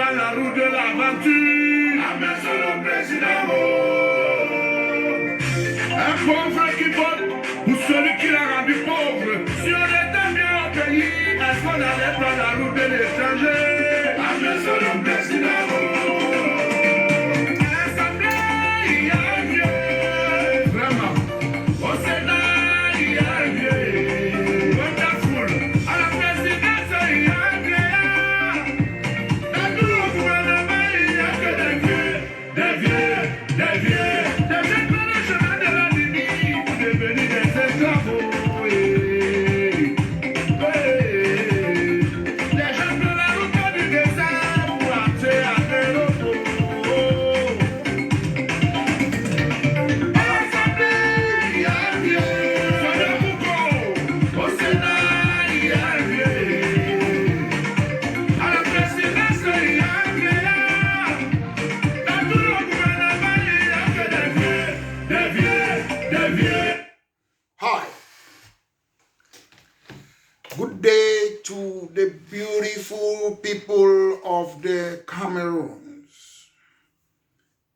prend la route de l'aventure. Amen sur le président. Un pauvre qui vote pour celui qui l'a rendu pauvre. Si on était bien au pays, est-ce qu'on allait prendre la route de l'étranger? Amen sur le président. Good day to the beautiful people of the Cameroons,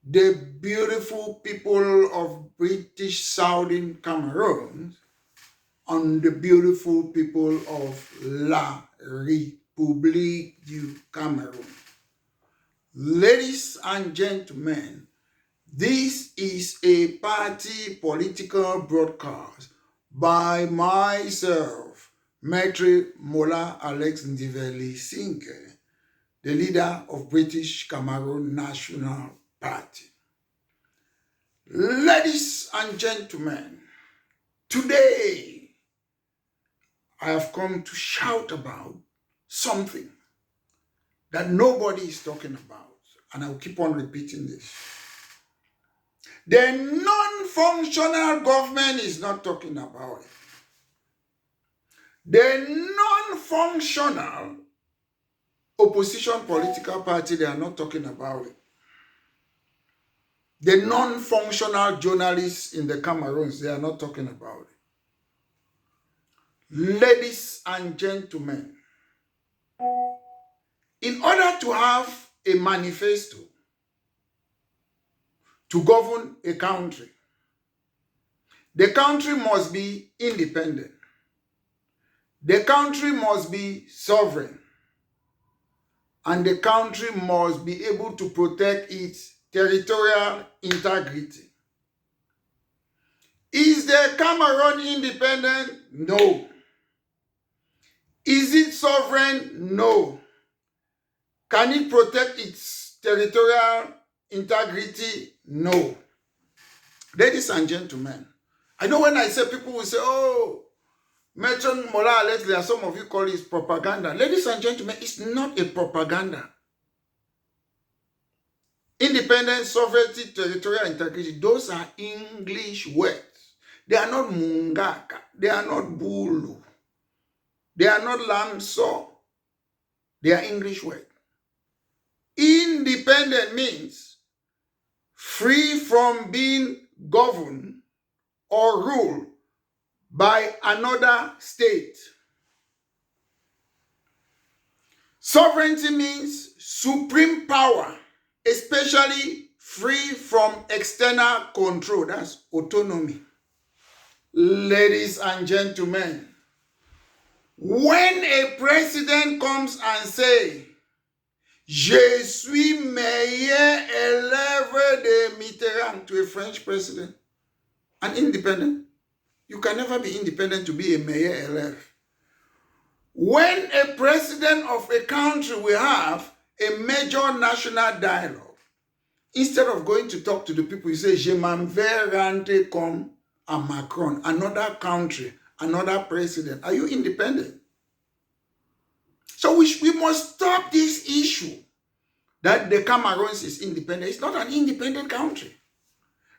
the beautiful people of British Southern Cameroons, and the beautiful people of La République du Cameroun. Ladies and gentlemen, this is a party political broadcast by myself, Maître Mola Alex Ndiveli Sinke, the leader of British Cameroon National Party. Ladies and gentlemen, today I have come to shout about something that nobody is talking about, and I'll keep on repeating this. The non-functional government is not talking about it. The non-functional opposition political party, they are not talking about it. The non-functional journalists in the Cameroons, they are not talking about it. Ladies and gentlemen, in order to have a manifesto to govern a country, the country must be independent. The country must be sovereign, and the country must be able to protect its territorial integrity. Is the Cameroon independent? No. Is it sovereign? No. Can it protect its territorial integrity? No. Ladies and gentlemen, I know when I say, people will say, oh, Metron Mola Alex, there are some of you call it propaganda. Ladies and gentlemen, it's not a propaganda. Independence, sovereignty, territorial integrity, those are English words. They are not Mungaka. They are not Bulu. They are not Lamso. They are English words. Independent means free from being governed or ruled by another state. Sovereignty means supreme power, especially free from external control. That's autonomy. Ladies and gentlemen, when a president comes and says, Je suis meilleur élève de Mitterrand, to a French president, an independent, you can never be independent to be a meilleur élève. When a president of a country will have a major national dialogue, instead of going to talk to the people, you say, Je m'en vais rentrer comme à Macron, another country, another president. Are you independent? So we must stop this issue that the Cameroons is independent. It's not an independent country.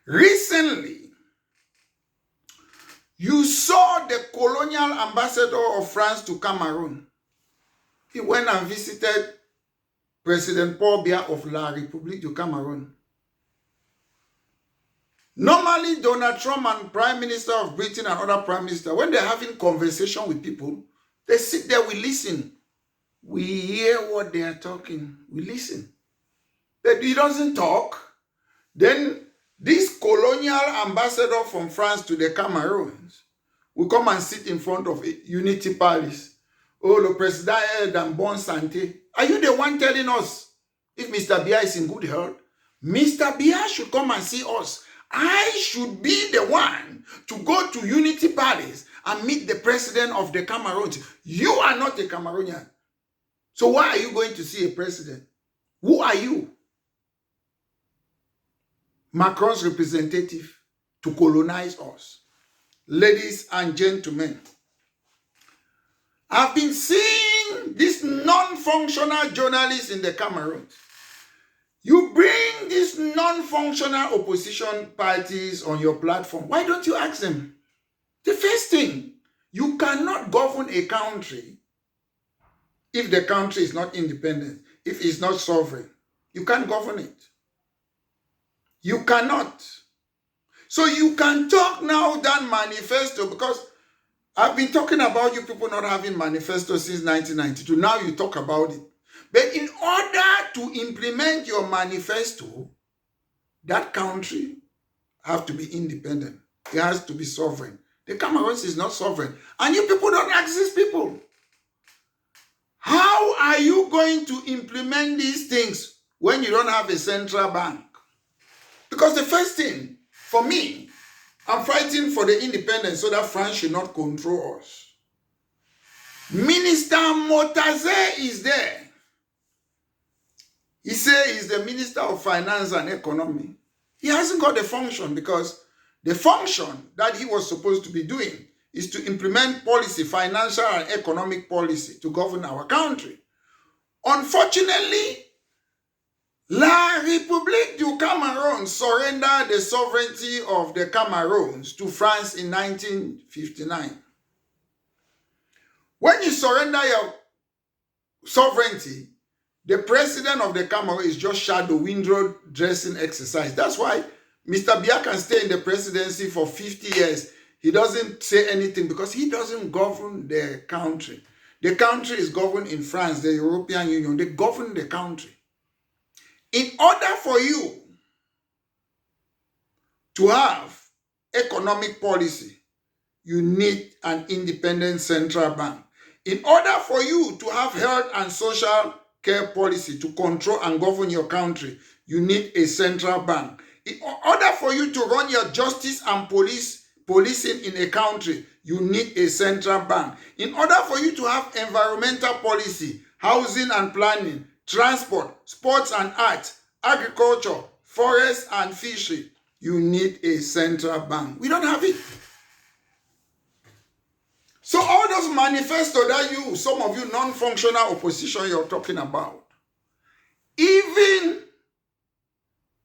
Recently, you saw the colonial ambassador of France to Cameroon. He went and visited President Paul Biya of La République du Cameroun. Normally, Donald Trump and Prime Minister of Britain and other Prime Minister, when they're having conversation with people, they sit there, we listen. We hear what they are talking. We listen. But he doesn't talk. Then this colonial ambassador from France to the Cameroons will come and sit in front of a Unity Palace. Oh, le président est en bonne santé. Are you the one telling us if Mr. Biya is in good health? Mr. Biya should come and see us. I should be the one to go to Unity Palace and meet the president of the Cameroons. You are not a Cameroonian. So why are you going to see a president? Who are you? Macron's representative to colonize us. Ladies and gentlemen, I've been seeing these non-functional journalists in the Cameroons. You bring these non-functional opposition parties on your platform. Why don't you ask them? The first thing, you cannot govern a country if the country is not independent, if it's not sovereign. You can't govern it. You cannot. So you can talk now that manifesto, because I've been talking about you people not having manifesto since 1992. Now you talk about it. But in order to implement your manifesto, that country have to be independent. It has to be sovereign. The Cameroons is not sovereign. And you people don't ask these people. How are you going to implement these things when you don't have a central bank? Because the first thing, for me, I'm fighting for the independence so that France should not control us. Minister Motaze is there. He says he's the Minister of Finance and Economy. He hasn't got the function, because the function that he was supposed to be doing is to implement policy, financial and economic policy to govern our country. Unfortunately, La République du Cameroun surrendered the sovereignty of the Cameroons to France in 1959. When you surrender your sovereignty, the president of the Cameroon is just shadow window dressing exercise. That's why Mr. Biya can stay in the presidency for 50 years. He doesn't say anything because he doesn't govern the country. The country is governed in France, the European Union. They govern the country. In order for you to have economic policy, you need an independent central bank. In order for you to have health and social care policy to control and govern your country, you need a central bank. In order for you to run your justice and policing in a country, you need a central bank. In order for you to have environmental policy, housing and planning, transport, sports and arts, agriculture, forest and fishery, you need a central bank. We don't have it. So all those manifestos that some of you non-functional opposition you're talking about, even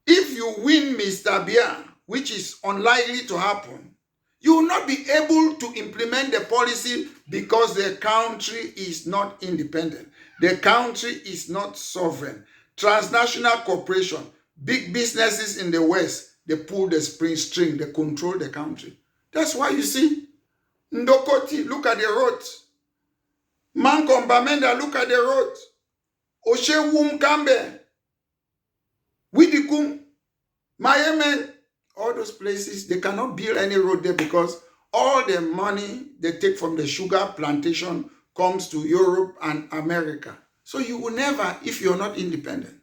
if you win Mr. Biya, which is unlikely to happen, you will not be able to implement the policy because the country is not independent. The country is not sovereign. Transnational corporation, big businesses in the West, they pull the string, they control the country. That's why you see, Ndokoti, look at the roads. Mankom Bamenda, look at the roads. Oshewum Kambe, Widikum, Mayemen, all those places, they cannot build any road there because all the money they take from the sugar plantation comes to Europe and America. So you will never, if you're not independent.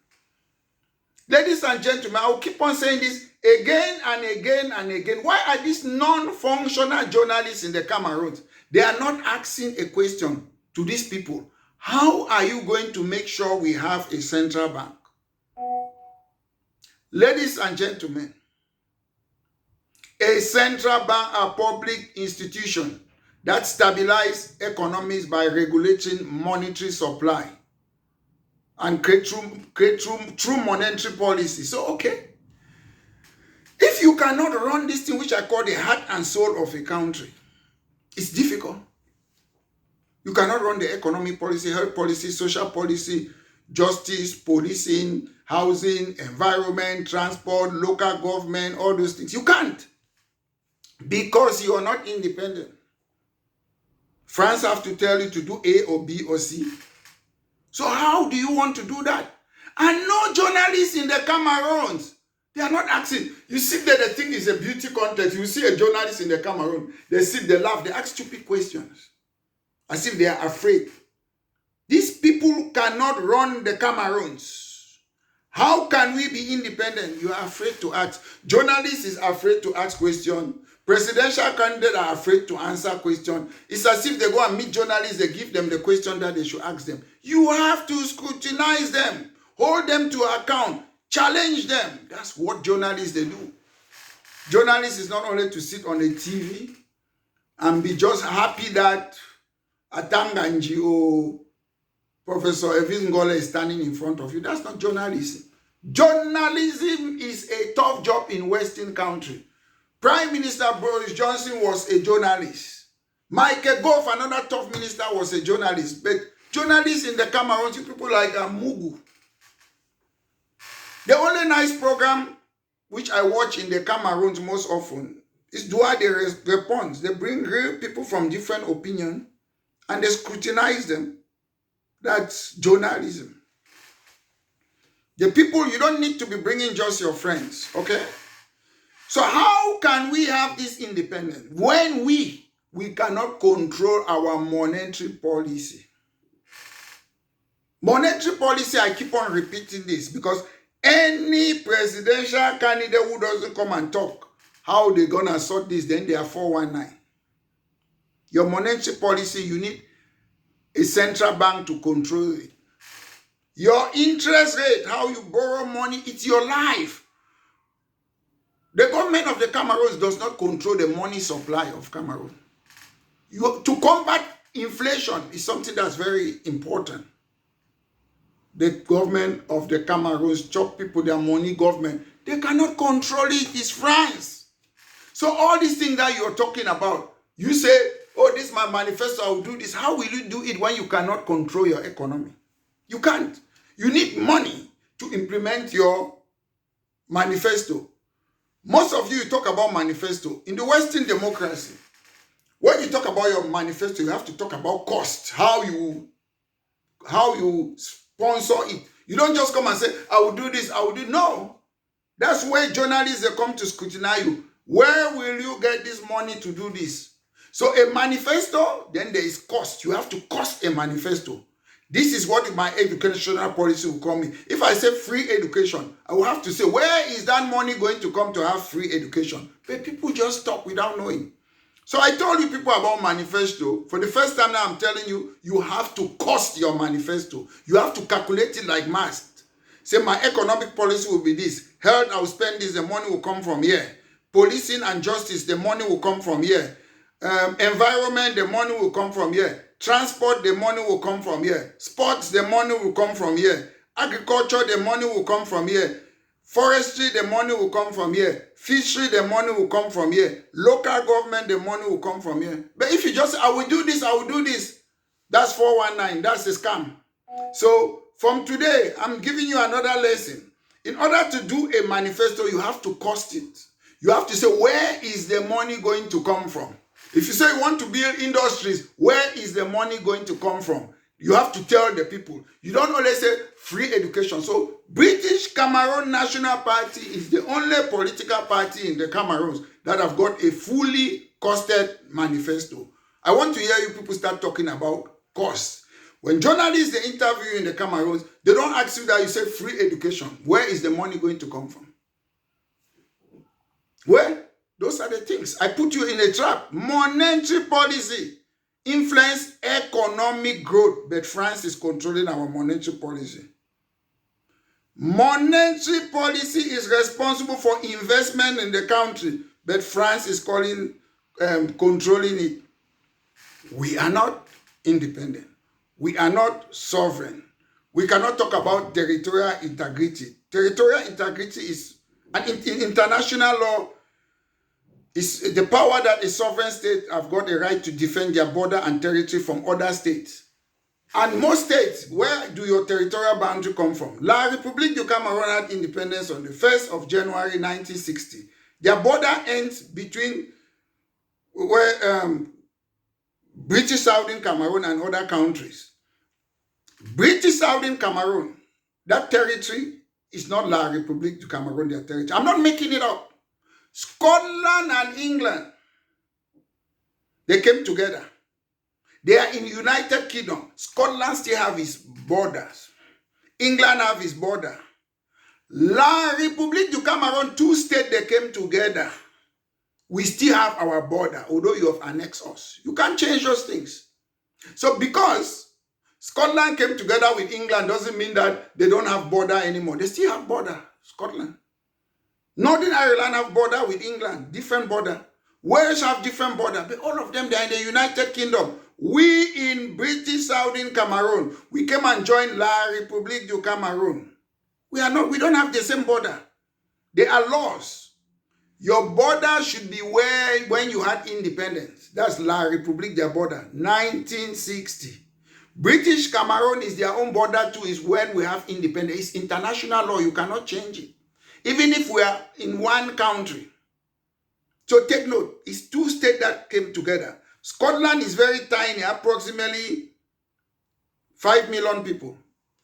Ladies and gentlemen, I will keep on saying this again and again and again. Why are these non-functional journalists in the Cameroons? They are not asking a question to these people. How are you going to make sure we have a central bank? Ladies and gentlemen, a central bank, a public institution that stabilizes economies by regulating monetary supply and create true monetary policy. So, okay. If you cannot run this thing, which I call the heart and soul of a country, it's difficult. You cannot run the economic policy, health policy, social policy, justice, policing, housing, environment, transport, local government, all those things. You can't. Because you are not independent. France have to tell you to do A or B or C. So how do you want to do that? And no journalists in the Cameroons, they are not asking. You sit there, they think it's a beauty contest. You see a journalist in the Cameroon, they sit, they laugh, they ask stupid questions as if they are afraid. These people cannot run the Cameroons. How can we be independent? You are afraid to ask. Journalists is afraid to ask questions. Presidential candidates are afraid to answer questions. It's as if they go and meet journalists, they give them the question that they should ask them. You have to scrutinize them, hold them to account, challenge them. That's what journalists they do. Journalists is not only to sit on a TV and be just happy that Atanganji or Professor Evis Ngole is standing in front of you. That's not journalism. Journalism is a tough job in Western country. Prime Minister Boris Johnson was a journalist. Michael Gove, another tough minister, was a journalist. But journalists in the Cameroons, you people like Mugu. The only nice program which I watch in the Cameroons most often is Dua de Response. They bring real people from different opinions and they scrutinize them. That's journalism. The people, you don't need to be bringing just your friends, okay? So how can we have this independence when we cannot control our monetary policy? Monetary policy, I keep on repeating this because any presidential candidate who doesn't come and talk how they're going to sort this, then they are 419. Your monetary policy, you need a central bank to control it. Your interest rate, how you borrow money, it's your life. The government of the Cameroons does not control the money supply of Cameroon. To combat inflation is something that's very important. The government of the Cameroons chop people their money government. They cannot control it. It's France. So all these things that you're talking about, you say, oh, this is my manifesto, I will do this. How will you do it when you cannot control your economy? You can't. You need money to implement your manifesto. Most of you talk about manifesto. In the Western democracy, when you talk about your manifesto, you have to talk about cost, how you sponsor it. You don't just come and say, I will do this, I will do. No. That's where journalists, they come to scrutinize you. Where will you get this money to do this? So a manifesto, then there is cost. You have to cost a manifesto. This is what my educational policy will call me. If I say free education, I will have to say, where is that money going to come to have free education? But people just talk without knowing. So I told you people about manifesto. For the first time now, I'm telling you, you have to cost your manifesto. You have to calculate it like math. Say my economic policy will be this. Health, I will spend this, the money will come from here. Policing and justice, the money will come from here. Environment, the money will come from here. Transport, the money will come from here. Sports, the money will come from here. Agriculture, the money will come from here. Forestry, the money will come from here. Fishery, the money will come from here. Local government, the money will come from here. But if you just say, I will do this, I will do this, that's 419, that's a scam. So from today, I'm giving you another lesson. In order to do a manifesto, you have to cost it. You have to say, where is the money going to come from? If you say you want to build industries, where is the money going to come from? You have to tell the people. You don't only say free education. So British Cameroon National Party is the only political party in the Cameroons that have got a fully costed manifesto. I want to hear you people start talking about costs. When journalists they interview you in the Cameroons, they don't ask you that you say free education. Where is the money going to come from? Where? Those are the things. I put you in a trap. Monetary policy influence economic growth, but France is controlling our monetary policy. Monetary policy is responsible for investment in the country, but France is controlling it. We are not independent. We are not sovereign. We cannot talk about territorial integrity. Territorial integrity is, and in international law, is the power that a sovereign state have got a right to defend their border and territory from other states. And most states, where do your territorial boundary come from? La République du Cameroun had independence on the 1st of January 1960. Their border ends between British Southern Cameroon and other countries. British Southern Cameroon, that territory is not La République du Cameroun, their territory. I'm not making it up. Scotland and England, they came together. They are in United Kingdom. Scotland still have its borders. England have its border. La République du Cameroun, two states, they came together. We still have our border, although you have annexed us. You can't change those things. So because Scotland came together with England doesn't mean that they don't have border anymore. They still have border, Scotland. Northern Ireland have border with England, different border. Wales have different border, but all of them, they are in the United Kingdom. We in British Southern Cameroon, we came and joined La République du Cameroun. We don't have the same border. They are laws. Your border should be where when you had independence. That's La République, their border, 1960. British Cameroon is their own border too, is when we have independence. It's international law, you cannot change it. Even if we are in one country. So take note, it's two states that came together. Scotland is very tiny, approximately 5 million people.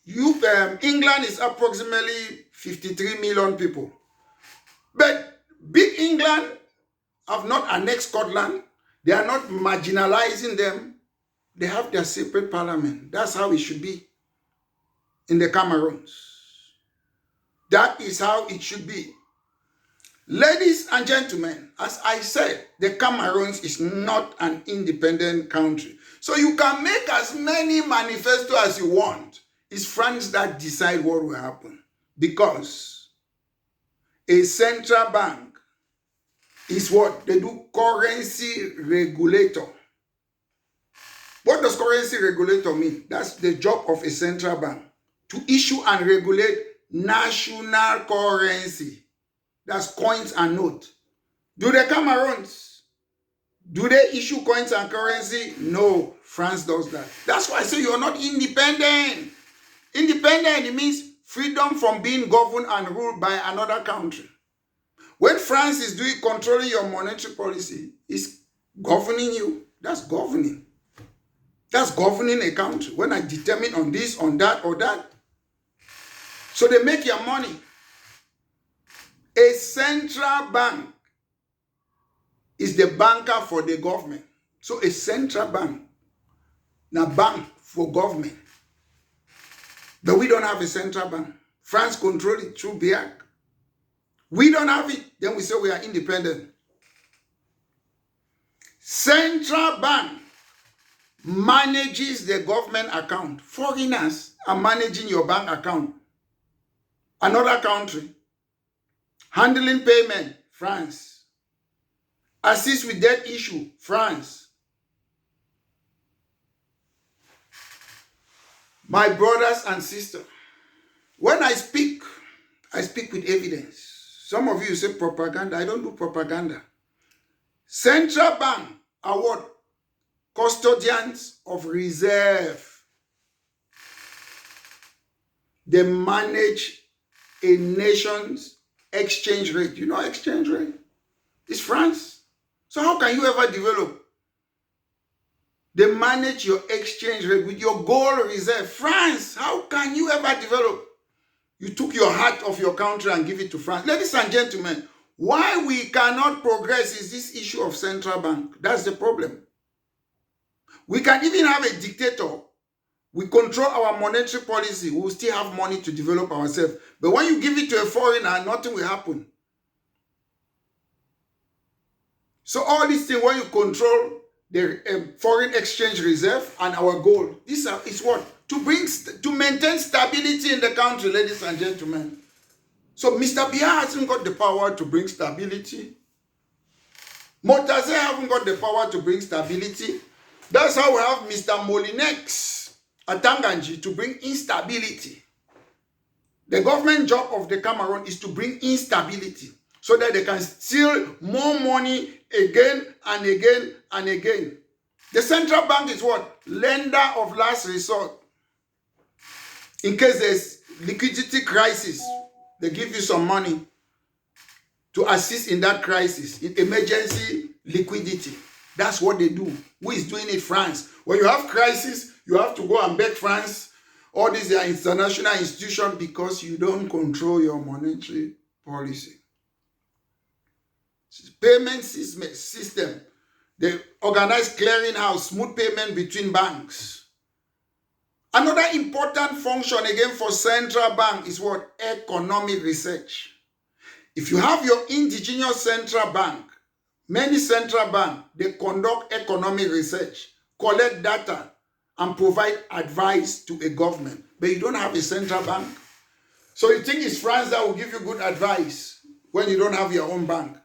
England is approximately 53 million people. But Big England have not annexed Scotland. They are not marginalizing them. They have their separate parliament. That's how it should be in the Cameroons. That is how it should be. Ladies and gentlemen, as I said, the Cameroons is not an independent country. So you can make as many manifestos as you want. It's France that decide what will happen. Because a central bank is what? They do currency regulator. What does currency regulator mean? That's the job of a central bank. To issue and regulate national currency. That's coins and notes. Do the Cameroons, do they issue coins and currency? No, France does that. That's why I say you're not independent. Independent, it means freedom from being governed and ruled by another country. When France is controlling your monetary policy, it's governing you. That's governing. That's governing a country. When I determine on this, on that, or that. So they make your money. A central bank is the banker for the government. So a central bank, now bank for government. But we don't have a central bank. France controls it through BIAC. We don't have it. Then we say we are independent. Central bank manages the government account. Foreigners are managing your bank account. Another country. Handling payment, France. Assist with debt issue, France. My brothers and sisters, when I speak with evidence. Some of you say propaganda. I don't do propaganda. Central bank are what? Custodians of reserve. They manage a nation's exchange rate. You know exchange rate? It's France. So how can you ever develop? They manage your exchange rate with your gold reserve. France, how can you ever develop? You took your heart of your country and give it to France. Ladies and gentlemen, why we cannot progress is this issue of central bank. That's the problem. We can even have a dictator. We control our monetary policy. We will still have money to develop ourselves. But when you give it to a foreigner, nothing will happen. So all these things, when you control the foreign exchange reserve and our gold, this is what? To maintain stability in the country, ladies and gentlemen. So Mr. Biya hasn't got the power to bring stability. Motaze haven't got the power to bring stability. That's how we have Mr. Molinex Atanganji to bring instability. The government job of the Cameroon is to bring instability so that they can steal more money again and again and again. The central bank is what? Lender of last resort. In case there's liquidity crisis, they give you some money to assist in that crisis, in emergency liquidity. That's what they do. Who is doing it? France. When you have crisis, you have to go and beg France All these are international institutions because you don't control your monetary policy. Payment system. They organize clearinghouse, smooth payment between banks. Another important function again for central bank is what? Economic research. If you have your indigenous central bank, many central banks, they conduct economic research, collect data, and provide advice to a government. But you don't have a central bank. So you think it's France that will give you good advice when you don't have your own bank?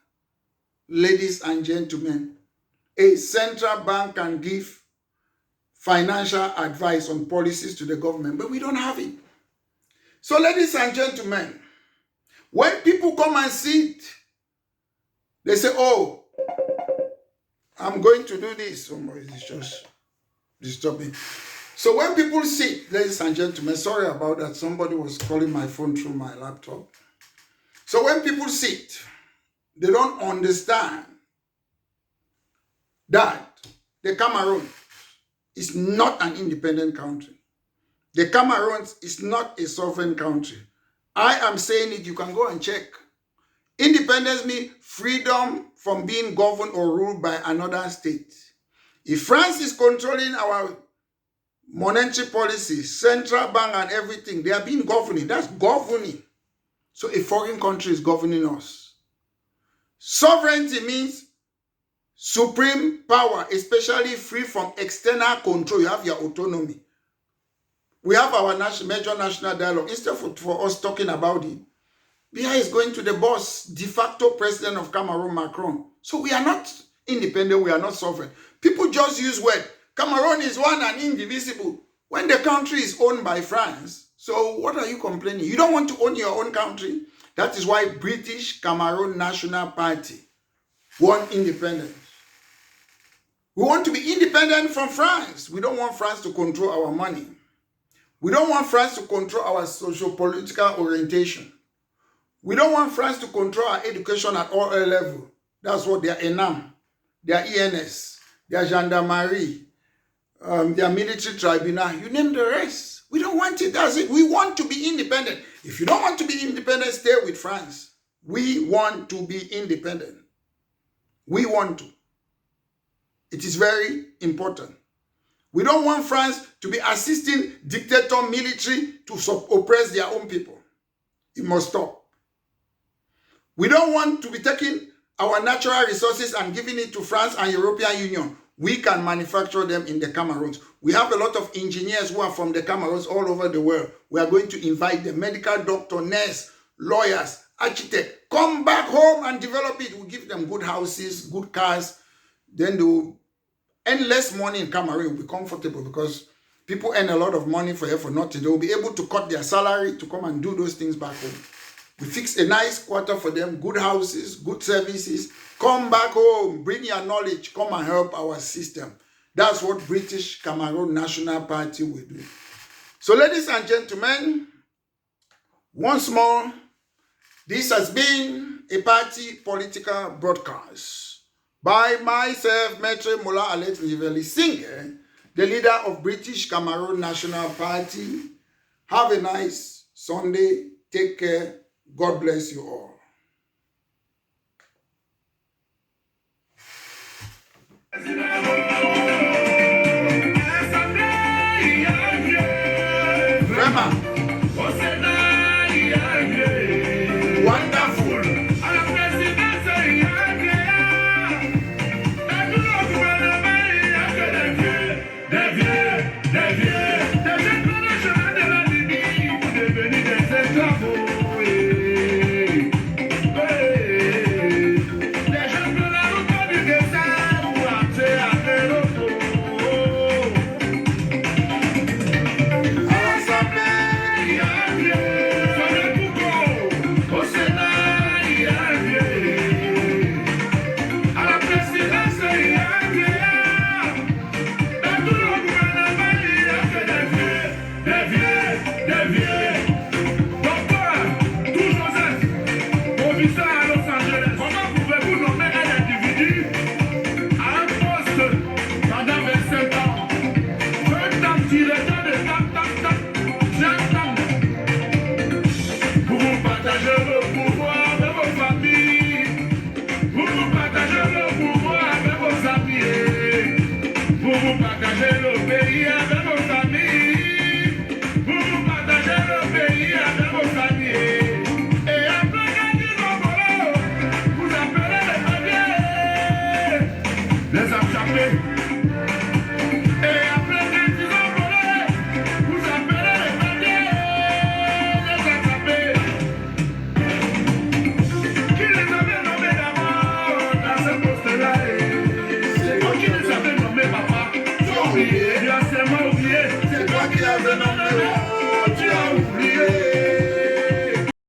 Ladies and gentlemen, a central bank can give financial advice on policies to the government, but we don't have it. So ladies and gentlemen, when people come and sit, they say, oh, I'm going to do this. Somebody is just disturbing. So when people sit, ladies and gentlemen, sorry about that. Somebody was calling my phone through my laptop. So when people sit, they don't understand that the Cameroon is not an independent country. The Cameroon is not a sovereign country. I am saying it, you can go and check. Independence means freedom from being governed or ruled by another state. If France is controlling our monetary policy, central bank and everything, they are being governing. That's governing. So a foreign country is governing us. Sovereignty means supreme power, especially free from external control. You have your autonomy. We have our major national dialogue. Instead for us talking about it, Biya is going to the boss, de facto president of Cameroon, Macron. So we are not independent, we are not sovereign. People just use word. Cameroon is one and indivisible. When the country is owned by France, so what are you complaining? You don't want to own your own country? That is why British Cameroon National Party want independence. We want to be independent from France. We don't want France to control our money. We don't want France to control our socio-political orientation. We don't want France to control our education at all levels. That's what their ENAM, their ENS, their gendarmerie, their military tribunal, you name the rest. We don't want it. That's it. We want to be independent. If you don't want to be independent, stay with France. We want to be independent. We want to. It is very important. We don't want France to be assisting dictator military to oppress their own people. It must stop. We don't want to be taking our natural resources and giving it to France and European Union. We can manufacture them in the Cameroons. We have a lot of engineers who are from the Cameroons all over the world. We are going to invite them, medical doctor, nurse, lawyers, architect. Come back home and develop it. We give them good houses, good cars. Then they will earn less money in Cameroon. Will be comfortable because people earn a lot of money for nothing. They will be able to cut their salary to come and do those things back home. We fix a nice quarter for them, good houses, good services. Come back home, bring your knowledge, come and help our system. That's what British Cameroon National Party will do. So ladies and gentlemen, once more, this has been a party political broadcast by myself, Maitre Mola Alex Lively Singer, the leader of British Cameroon National Party. Have a nice Sunday. Take care. God bless you all. Vraiment. Wonderful. partagez le pays avec vos amis. Vous partagez le pays avec vos amis. Et après quand ils ont volé, vous appelez les papiers, les attrapés. Et après quand ils ont volé, vous appelez les papiers, les attrapés. Qui les avait nommés d'abord dans ce poste-là? C'est toi qui les avais nommés, papa. Tu as oublié, tu as seulement oublié. C'est toi qui les avais nommés.